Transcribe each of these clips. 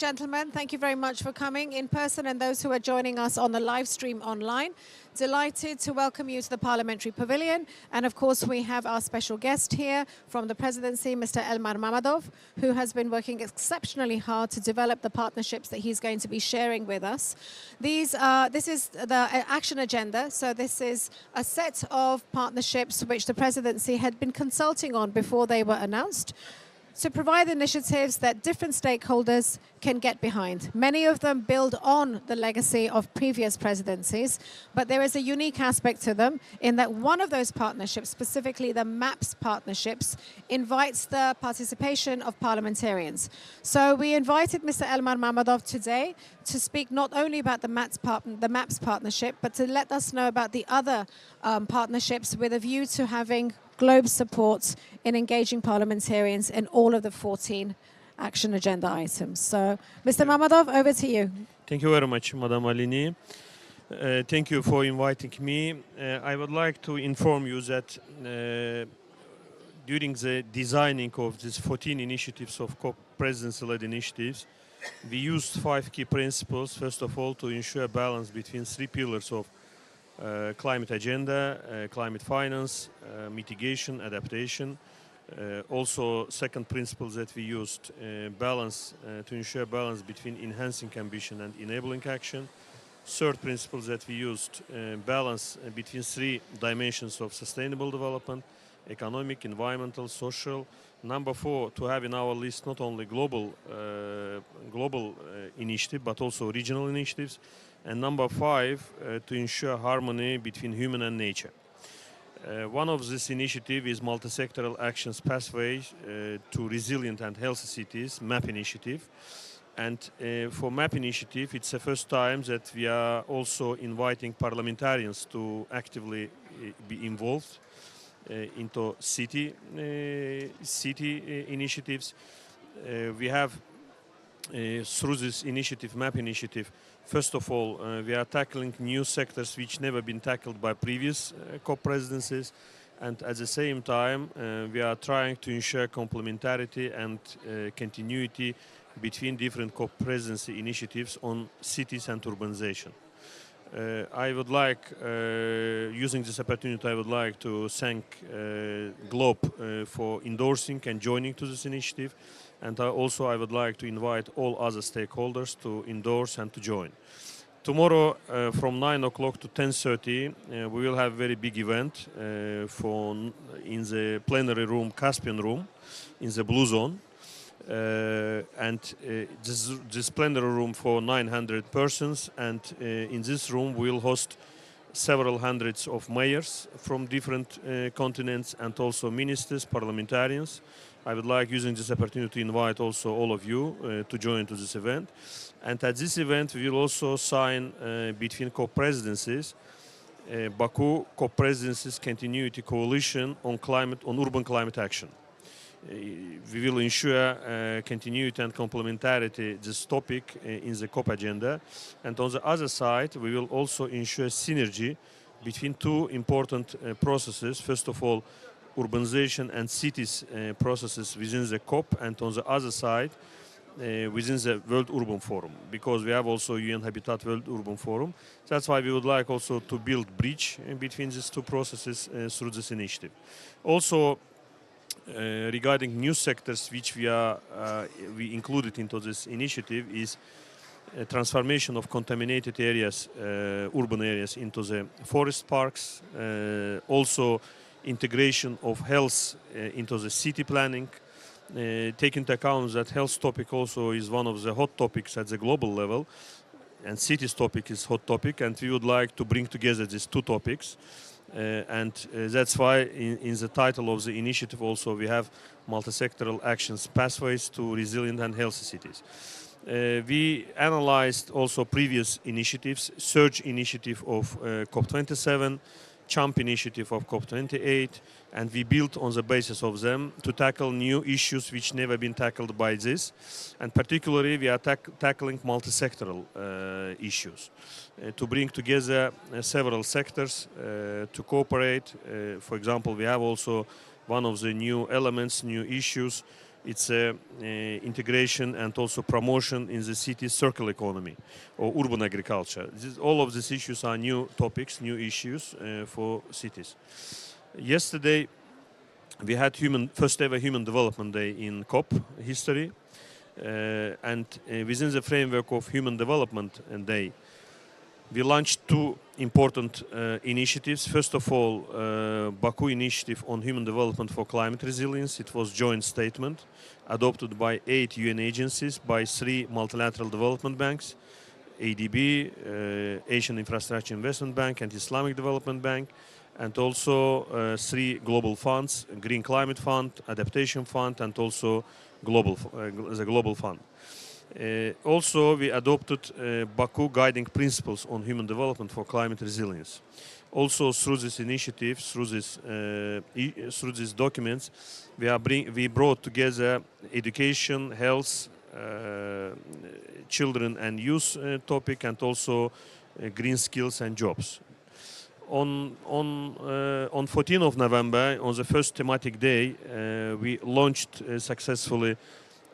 gentlemen, thank you very much for coming in person and those who are joining us on the live stream online. Delighted to welcome you to the Parliamentary Pavilion. And of course, we have our special guest here from the Presidency, Mr. Elmar Mammadov, who has been working exceptionally hard to develop the partnerships that he's going to be sharing with us. This is the action agenda. So this is a set of partnerships which the Presidency had been consulting on before they were announced, to provide initiatives that different stakeholders can get behind. Many of them build on the legacy of previous presidencies, but there is a unique aspect to them in that one of those partnerships, specifically the MAPS partnerships, invites the participation of parliamentarians. So we invited Mr. Elmar Mammadov today to speak not only about the MAPS partnership, but to let us know about the other partnerships with a view to having globe support in engaging parliamentarians in all of the 14 action agenda items. So, Mr. Mammadov, over to you. Thank you very much, Madam Alini. Thank you for inviting me. I would like to inform you that during the designing of these 14 initiatives of COP presidency-led initiatives, we used 5 key principles, first of all, to ensure balance between 3 pillars of climate agenda, climate finance, mitigation, adaptation. Also, second principle that we used, to ensure balance between enhancing ambition and enabling action. Third principle that we used, balance between 3 dimensions of sustainable development: economic, environmental, social. Number 4, to have in our list not only global initiative, but also regional initiatives. And number 5, to ensure harmony between human and nature. One of this initiative is multi-sectoral actions pathway to resilient and healthy cities, MAP initiative. And for MAP initiative, it's the first time that we are also inviting parliamentarians to actively be involved into city initiatives. We have through this initiative, MAP initiative, first of all, we are tackling new sectors which never been tackled by previous COP presidencies, and at the same time, we are trying to ensure complementarity and continuity between different COP presidency initiatives on cities and urbanization. I would like, using this opportunity, I would like to thank GLOBE for endorsing and joining to this initiative. And also I would like to invite all other stakeholders to endorse and to join. Tomorrow from 9 o'clock to 10:30 we will have a very big event in the plenary room, Caspian room, in the blue zone. This plenary room for 900 persons, and in this room we will host several hundreds of mayors from different continents, and also ministers, parliamentarians. I would like, using this opportunity, to invite also all of you to join to this event. And at this event, we will also sign between COP presidencies, Baku COP presidencies continuity coalition on urban climate action. We will ensure continuity and complementarity this topic in the COP agenda. And on the other side, we will also ensure synergy between 2 important processes. First of all, urbanization and cities processes within the COP, and on the other side, within the World Urban Forum, because we have also UN Habitat World Urban Forum. That's why we would like also to build bridge between these 2 processes through this initiative. Also, regarding new sectors which we included into this initiative is transformation of contaminated areas, urban areas, into the forest parks. Also, integration of health into the city planning, take into account that health topic also is one of the hot topics at the global level, and cities topic is hot topic, and we would like to bring together these 2 topics. That's why in the title of the initiative also we have multi-sectoral actions pathways to resilient and healthy cities. We analyzed also previous initiatives, Surge initiative of COP27, CHAMP initiative of COP28, and we built on the basis of them to tackle new issues which never been tackled by this. And particularly we are tackling multi-sectoral issues to bring together several sectors to cooperate. For example, we have also one of the new elements, new issues, It's integration and also promotion in the city circular economy or urban agriculture. All of these issues are new topics, new issues for cities. Yesterday, we had first ever Human Development Day in COP history. And within the framework of Human Development Day, we launched two important initiatives. First of all, Baku Initiative on Human Development for Climate Resilience. It was a joint statement adopted by 8 UN agencies, by 3 multilateral development banks, ADB, Asian Infrastructure Investment Bank and Islamic Development Bank, and also 3 global funds, Green Climate Fund, Adaptation Fund, and also the Global Fund. Also, we adopted Baku Guiding Principles on Human Development for Climate Resilience. Also, through this initiative, through these documents, we brought together education, health, children and youth topic, and also green skills and jobs. On 14th of November, on the first thematic day, we launched successfully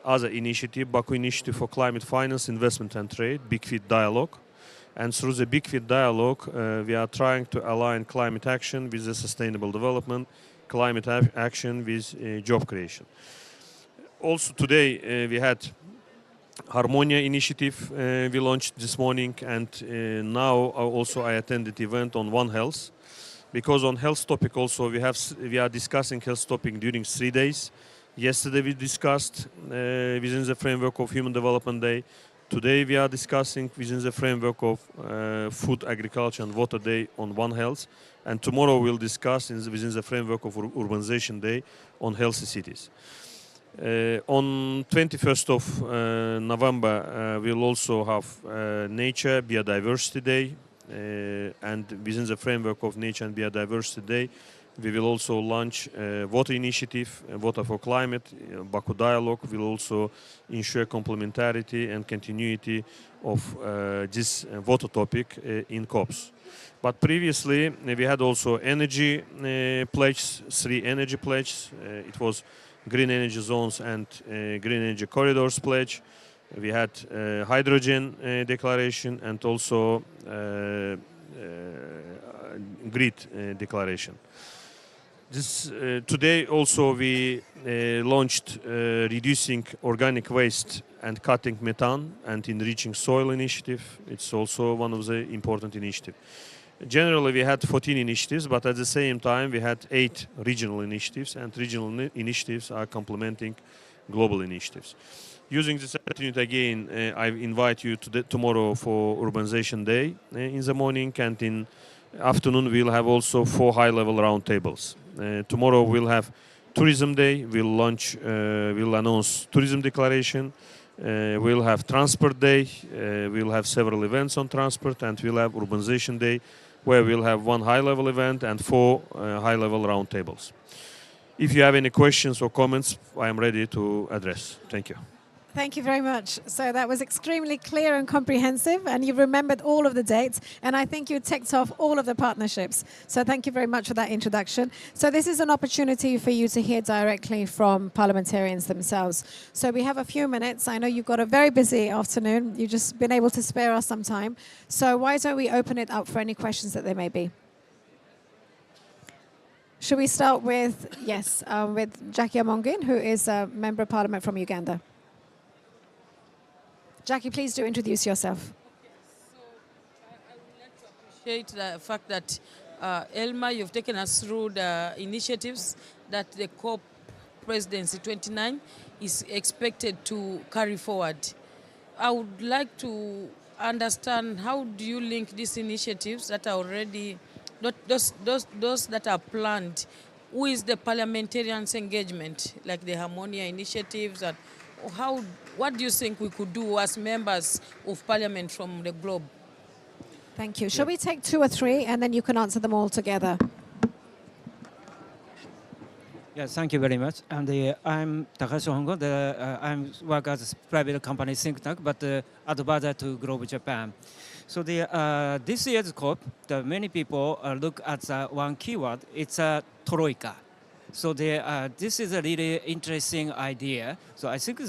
other initiative, Baku Initiative for Climate Finance, Investment and Trade, Big Fit Dialogue. And through the Big Fit Dialogue, we are trying to align climate action with the sustainable development, climate action with job creation. Also today, we had Harmonia initiative we launched this morning, and now also I attended event on One Health, because on health topic also we are discussing health topic during 3 days. Yesterday we discussed within the framework of Human Development Day. Today we are discussing within the framework of Food, Agriculture and Water Day on One Health, and tomorrow we'll discuss within the framework of Urbanization Day on healthy cities. On 21st of November, we'll also have Nature Biodiversity Day, and within the framework of Nature and Biodiversity Day, we will also launch Water Initiative, Water for Climate, Baku Dialogue will also ensure complementarity and continuity of this water topic in COPs. But previously, we had also energy pledges, 3 energy pledges. It was Green Energy Zones and Green Energy Corridors pledge. We had hydrogen declaration and also grid declaration. Today also we launched reducing organic waste and cutting methane and enriching soil initiative. It's also one of the important initiatives. Generally, we had 14 initiatives, but at the same time, we had 8 regional initiatives, and regional initiatives are complementing global initiatives. Using this opportunity again, I invite you tomorrow for Urbanization Day in the morning, and in afternoon we'll have also 4 high-level roundtables. Tomorrow we'll have Tourism Day. We'll announce Tourism Declaration. We'll have Transport Day. We'll have several events on transport, and we'll have Urbanization Day, where we'll have 1 high-level event and 4 high-level roundtables. If you have any questions or comments, I am ready to address. Thank you. Thank you very much. So that was extremely clear and comprehensive, and you remembered all of the dates, and I think you ticked off all of the partnerships. So thank you very much for that introduction. So this is an opportunity for you to hear directly from parliamentarians themselves. So we have a few minutes. I know you've got a very busy afternoon. You've just been able to spare us some time. So why don't we open it up for any questions that there may be? Should we start with, yes, with Jackie Amongin, who is a Member of Parliament from Uganda. Jackie, please do introduce yourself. So I would like to appreciate the fact that, Elma, you've taken us through the initiatives that the COP Presidency 29 is expected to carry forward. I would like to understand, how do you link these initiatives that are already, those that are planned, with the parliamentarians' engagement, like the Harmonia initiatives, and what do you think we could do as members of parliament from the globe? Thank you. Shall we take 2 or 3, and then you can answer them all together? Yes, thank you very much. And I'm Takashi Hongo. I work as a private company think tank, but advisor to Global Japan. So this year's COP, many people look at one keyword. It's Troika. So this is a really interesting idea. So I think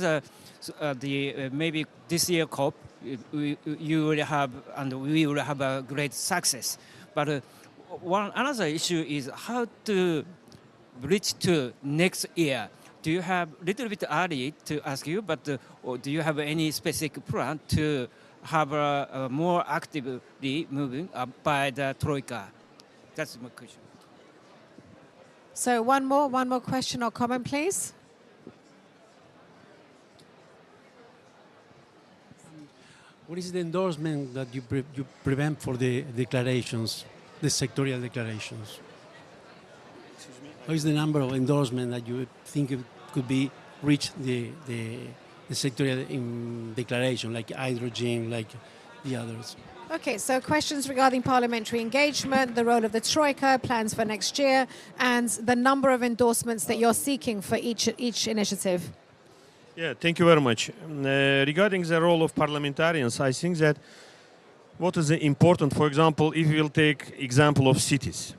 maybe this year COP, you will have and we will have a great success. But another issue is how to bridge to next year. Do you have a little bit early to ask you, but or do you have any specific plan to have a more actively moving by the Troika? That's my question. So one more question or comment, please. What is the endorsement that you prevent for the declarations, the sectorial declarations? What is the number of endorsement that you think it could be reached the sectorial declaration, like hydrogen, like the others? Okay, so questions regarding parliamentary engagement, the role of the Troika, plans for next year, and the number of endorsements that you're seeking for each initiative. Yeah, thank you very much. Regarding the role of parliamentarians, I think that what is important, for example, if we will take example of cities.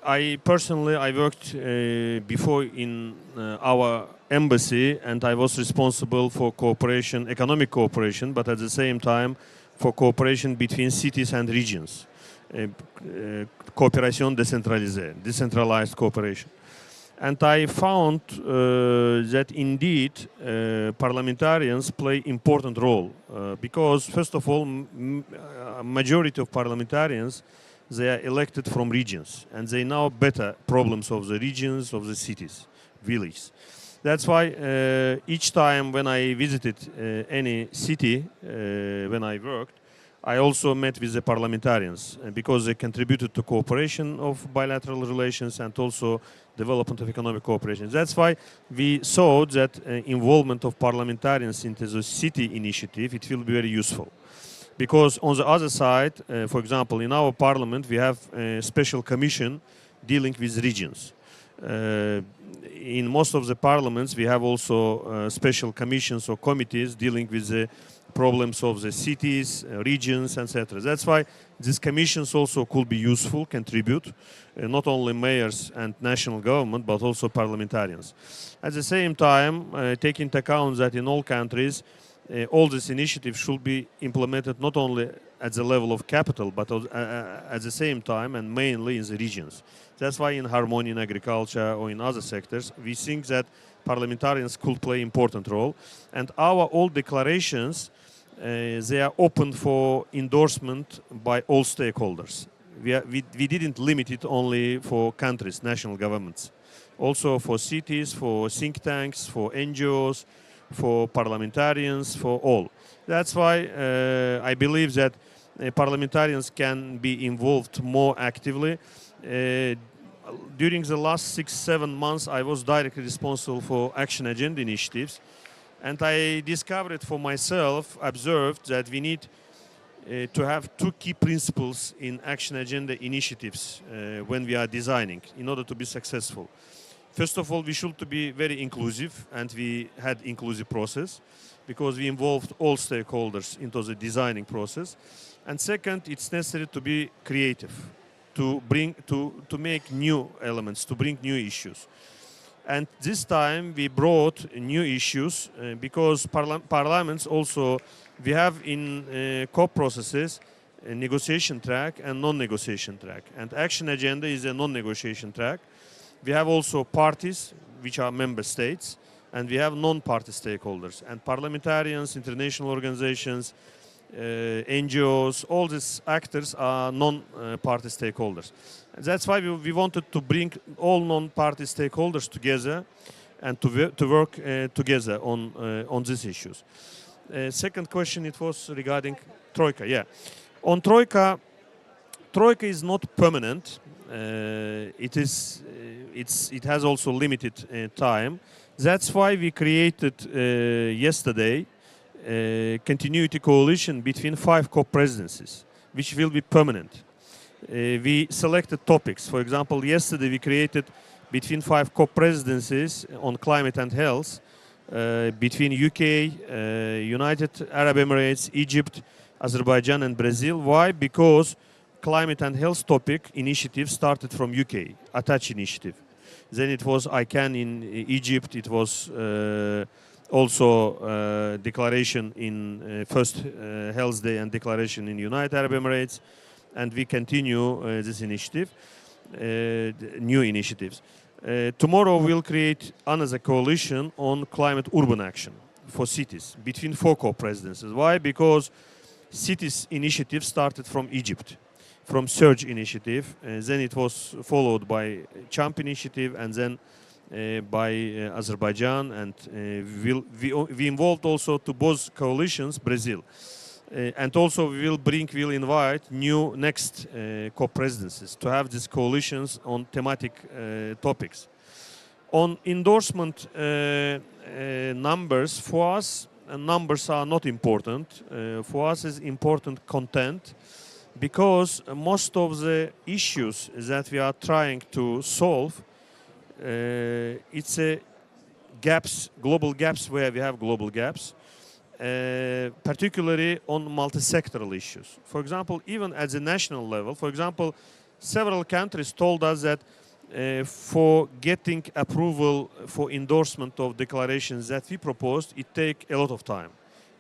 I personally worked before in our embassy, and I was responsible for cooperation, economic cooperation, but at the same time for cooperation between cities and regions. Coopération décentralisée, decentralized cooperation. And I found that indeed parliamentarians play important role because, first of all, majority of parliamentarians, they are elected from regions and they know better problems of the regions, of the cities, villages. That's why each time when I visited any city, when I worked, I also met with the parliamentarians because they contributed to cooperation of bilateral relations and also development of economic cooperation. That's why we saw that involvement of parliamentarians into the city initiative, it will be very useful. Because on the other side, for example, in our parliament, we have a special commission dealing with regions. In most of the parliaments, we have also special commissions or committees dealing with the problems of the cities, regions, etc. That's why these commissions also could be useful, contribute, not only mayors and national government, but also parliamentarians. At the same time, take into account that in all countries, all these initiatives should be implemented not only at the level of capital, but at the same time and mainly in the regions. That's why in harmony in agriculture or in other sectors, we think that parliamentarians could play an important role. And our all declarations, they are open for endorsement by all stakeholders. We didn't limit it only for countries, national governments. Also for cities, for think tanks, for NGOs, for parliamentarians, for all. That's why I believe that parliamentarians can be involved more actively. During the last 6-7 months, I was directly responsible for action agenda initiatives. And I discovered for myself, observed that we need to have two key principles in action agenda initiatives when we are designing in order to be successful. First of all, we should be very inclusive, and we had inclusive process because we involved all stakeholders into the designing process. And second, it's necessary to be creative, to make new elements, to bring new issues. And this time we brought new issues because parliaments also, we have in COP processes a negotiation track and non-negotiation track. And action agenda is a non-negotiation track. We have also parties, which are member states, and we have non-party stakeholders. And parliamentarians, international organizations, NGOs, all these actors are non-party stakeholders. That's why we wanted to bring all non-party stakeholders together and to work together on these issues. Second question, it was regarding Troika. Yeah, on Troika is not permanent. It has also limited time. That's why we created yesterday continuity coalition between 5 COP presidencies, which will be permanent. We selected topics. For example, yesterday we created between 5 COP presidencies on climate and health between UK, United Arab Emirates, Egypt, Azerbaijan and Brazil. Why? Because climate and health topic initiative started from UK, ATTACH initiative. Then it was ICANN in Egypt. It was also declaration in first Health Day and declaration in United Arab Emirates, and we continue this initiative, new initiatives. Tomorrow we'll create another coalition on climate urban action for cities between 4 co-presidencies. Why? Because cities initiative started from Egypt, from Surge initiative, then it was followed by Champ initiative, and then by Azerbaijan, and we involved also to both coalitions, Brazil. And also we'll invite new next co-presidencies to have these coalitions on thematic topics. On endorsement numbers, for us, numbers are not important. For us, is important content, because most of the issues that we are trying to solve, it's a gaps, global gaps, where we have global gaps. Particularly on multi-sectoral issues. For example, even at the national level, for example, several countries told us that for getting approval for endorsement of declarations that we proposed, it takes a lot of time.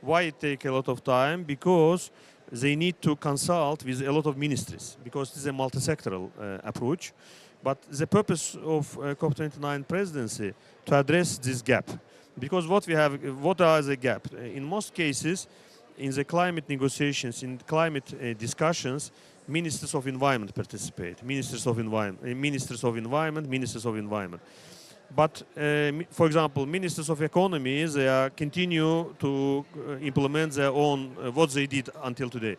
Why it takes a lot of time? Because they need to consult with a lot of ministries, because it's a multi-sectoral approach. But the purpose of COP29 presidency to address this gap. Because what are the gap? In most cases, in the climate negotiations, in climate discussions, ministers of environment participate. Ministers of environment. But, for example, ministers of economy, they continue to implement their own, what they did until today.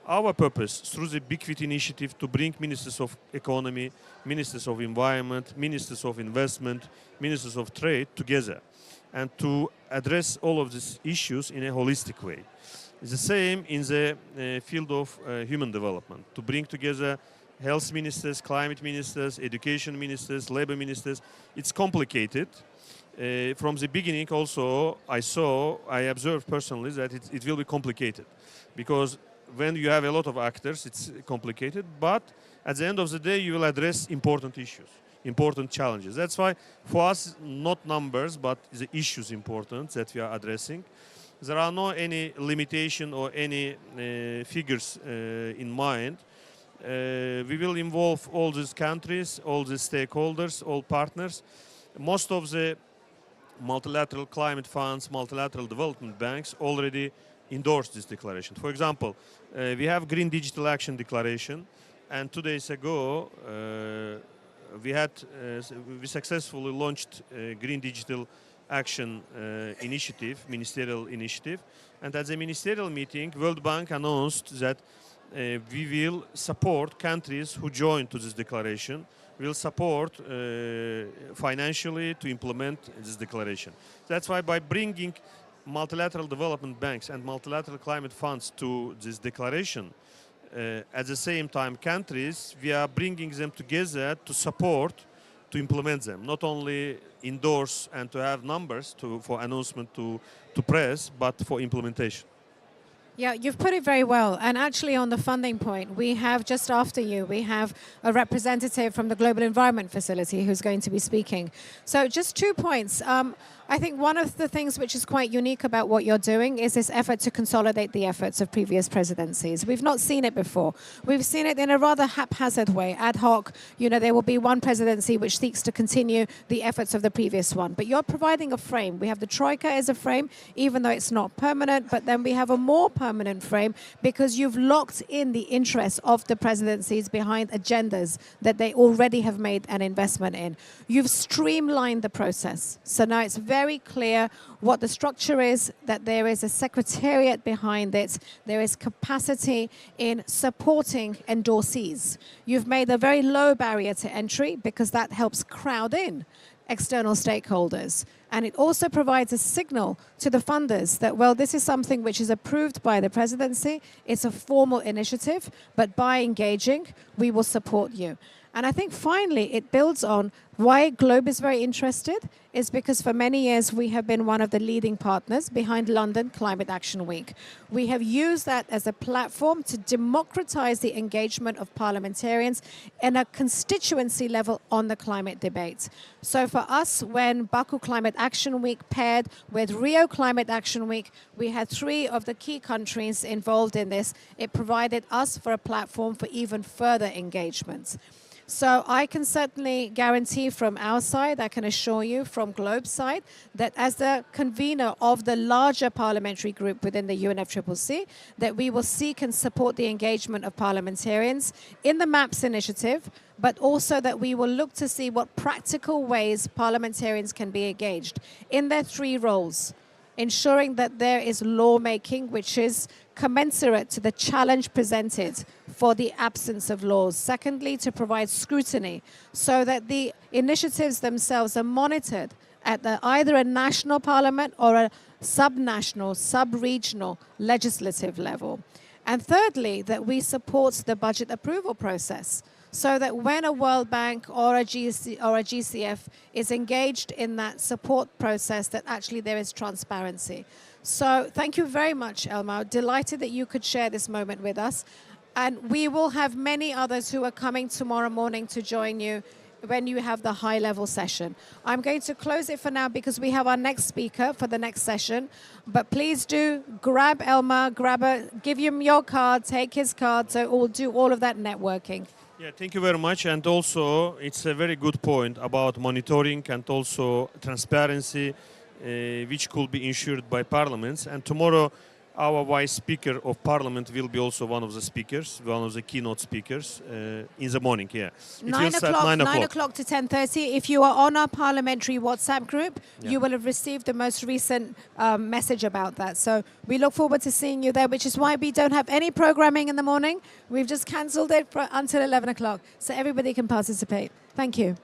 Our purpose, through the Big Fit initiative, to bring ministers of economy, ministers of environment, ministers of investment, ministers of trade together, and to address all of these issues in a holistic way. It's the same in the field of human development, to bring together health ministers, climate ministers, education ministers, labor ministers. It's complicated. From the beginning also, I observed personally that it will be complicated, because when you have a lot of actors, it's complicated, but at the end of the day, you will address important issues, important challenges. That's why, for us, not numbers, but the issues important that we are addressing. There are no any limitation or any figures in mind. We will involve all these countries, all the stakeholders, all partners. Most of the multilateral climate funds, multilateral development banks already endorsed this declaration. For example, we have Green Digital Action Declaration, and 2 days ago we successfully launched Green Digital Action Initiative, ministerial initiative, and at the ministerial meeting, World Bank announced that we will support countries who join to this declaration. We will support financially to implement this declaration. That's why by bringing multilateral development banks and multilateral climate funds to this declaration, at the same time countries, we are bringing them together to support, to implement them, not only endorse and to have numbers for announcement to press, but for implementation. Yeah, you've put it very well. And actually on the funding point, we have, just after you, we have a representative from the Global Environment Facility who's going to be speaking. So just 2 points. I think one of the things which is quite unique about what you're doing is this effort to consolidate the efforts of previous presidencies. We've not seen it before. We've seen it in a rather haphazard way, ad hoc. You know, there will be one presidency which seeks to continue the efforts of the previous one. But you're providing a frame. We have the Troika as a frame, even though it's not permanent, but then we have a more permanent frame because you've locked in the interests of the presidencies behind agendas that they already have made an investment in. You've streamlined the process. So now it's very clear what the structure is, that there is a secretariat behind it, there is capacity in supporting endorsees. You've made a very low barrier to entry because that helps crowd in external stakeholders. And it also provides a signal to the funders that, well, this is something which is approved by the presidency. It's a formal initiative, but by engaging, we will support you. And I think finally it builds on why Globe is very interested is because for many years we have been one of the leading partners behind London Climate Action Week. We have used that as a platform to democratize the engagement of parliamentarians in a constituency level on the climate debate. So for us, when Baku Climate Action Week paired with Rio Climate Action Week, we had 3 of the key countries involved in this. It provided us for a platform for even further engagement. So I can certainly guarantee from our side, I can assure you from Globe's side, that as the convener of the larger parliamentary group within the UNFCCC, that we will seek and support the engagement of parliamentarians in the MAPS initiative, but also that we will look to see what practical ways parliamentarians can be engaged in their 3 roles, ensuring that there is lawmaking which is commensurate to the challenge presented for the absence of laws. Secondly, to provide scrutiny so that the initiatives themselves are monitored at either a national parliament or a subnational, sub-regional legislative level. And thirdly, that we support the budget approval process so that when a World Bank or a GCF is engaged in that support process, that actually there is transparency. So thank you very much, Elmar. Delighted that you could share this moment with us. And we will have many others who are coming tomorrow morning to join you when you have the high-level session. I'm going to close it for now because we have our next speaker for the next session. But please do grab Elmar, give him your card, take his card, so we'll do all of that networking. Yeah, thank you very much. And also, it's a very good point about monitoring and also transparency, which could be ensured by parliaments. And tomorrow, our Vice Speaker of Parliament will be also one of the speakers, one of the keynote speakers in the morning. Yeah, 9 o'clock to 10:30. If you are on our parliamentary WhatsApp group, you will have received the most recent message about that. So we look forward to seeing you there, which is why we don't have any programming in the morning. We've just cancelled it until 11 o'clock, so everybody can participate. Thank you.